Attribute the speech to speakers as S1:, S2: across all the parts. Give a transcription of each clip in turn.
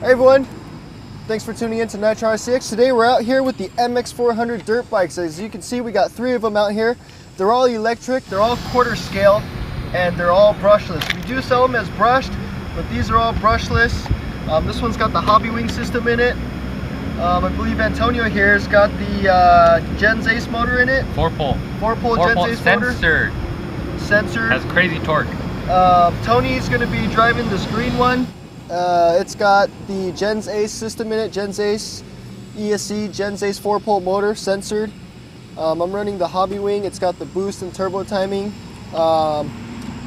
S1: Hey everyone, thanks for tuning in to Nitro RCX. Today we're out here with the MX400 dirt bikes. As you can see, we got 3 of them out here. They're all electric, they're all quarter scale, and they're all brushless. We do sell them as brushed, but these are all brushless. This one's got the Hobbywing system in it. I believe Antonio here has got the Gens Ace motor in it.
S2: 4-pole
S1: Gens Ace motor. Censored.
S2: Has crazy torque.
S1: Tony's going to be driving this green one. It's got the Gens Ace system in it, Gens Ace ESC, Gens Ace 4-pole motor, censored. I'm running the Hobbywing. It's got the boost and turbo timing.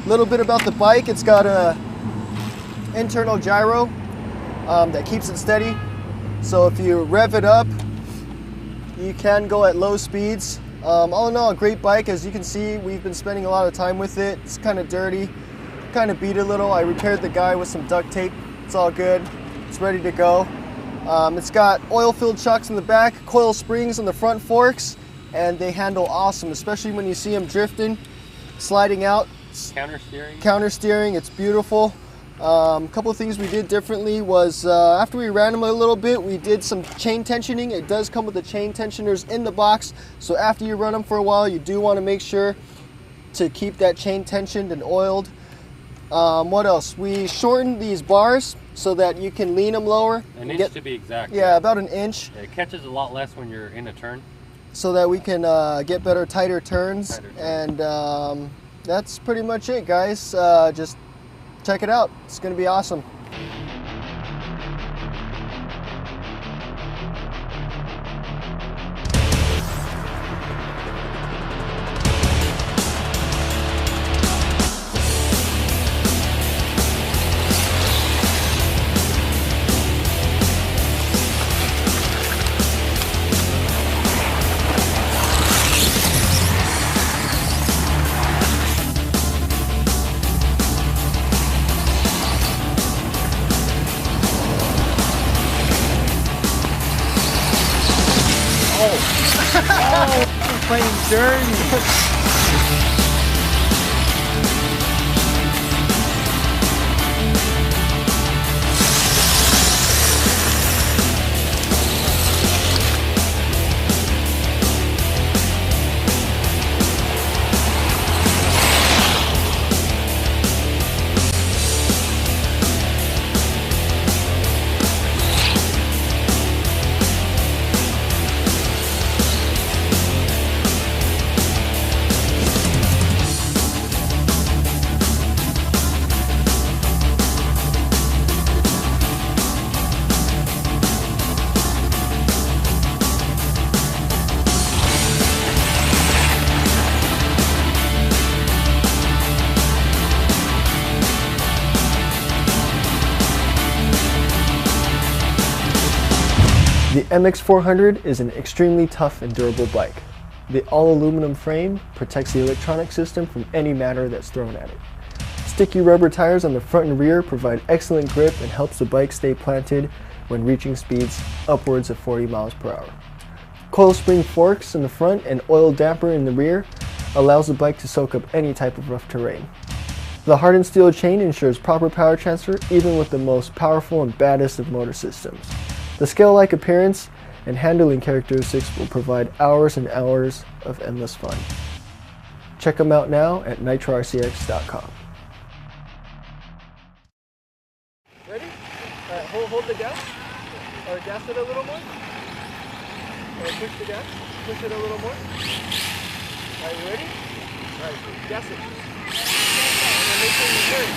S1: Little bit about the bike, it's got a internal gyro that keeps it steady. So if you rev it up, you can go at low speeds. All in all, a great bike. As you can see, we've been spending a lot of time with it. It's kind of dirty, kind of beat a little. I repaired the guy with some duct tape. It's all good. It's ready to go. It's got oil-filled shocks in the back, coil springs on the front forks, and they handle awesome, especially when you see them drifting, sliding out. Counter steering, it's beautiful. A couple of things we did differently was after we ran them a little bit, we did some chain tensioning. It does come with the chain tensioners in the box, so after you run them for a while, you do want to make sure to keep that chain tensioned and oiled. What else? We shortened these bars so that you can lean them lower.
S2: An inch to be exact.
S1: Yeah, about an inch.
S2: It catches a lot less when you're in a turn.
S1: So that we can get better, tighter turns. And that's pretty much it, guys. Just check it out. It's going to be awesome.
S3: Oh, playing dirty.
S1: The MX400 is an extremely tough and durable bike. The all-aluminum frame protects the electronic system from any matter that's thrown at it. Sticky rubber tires on the front and rear provide excellent grip and helps the bike stay planted when reaching speeds upwards of 40 miles per hour. Coil spring forks in the front and oil damper in the rear allows the bike to soak up any type of rough terrain. The hardened steel chain ensures proper power transfer even with the most powerful and baddest of motor systems. The scale-like appearance and handling characteristics will provide hours and hours of endless fun. Check them out now at nitrorcx.com. Ready? All right, hold the gas, or gas it a little more. Or push the gas, push it a little more. All right, you ready? All right, gas it. And then make sure you turn.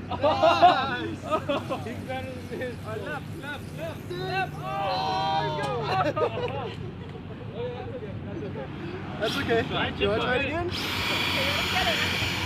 S3: Nice! He's better than this. Left. Oh,
S1: That's okay. Do you want to try it again?
S4: Okay, let me get it.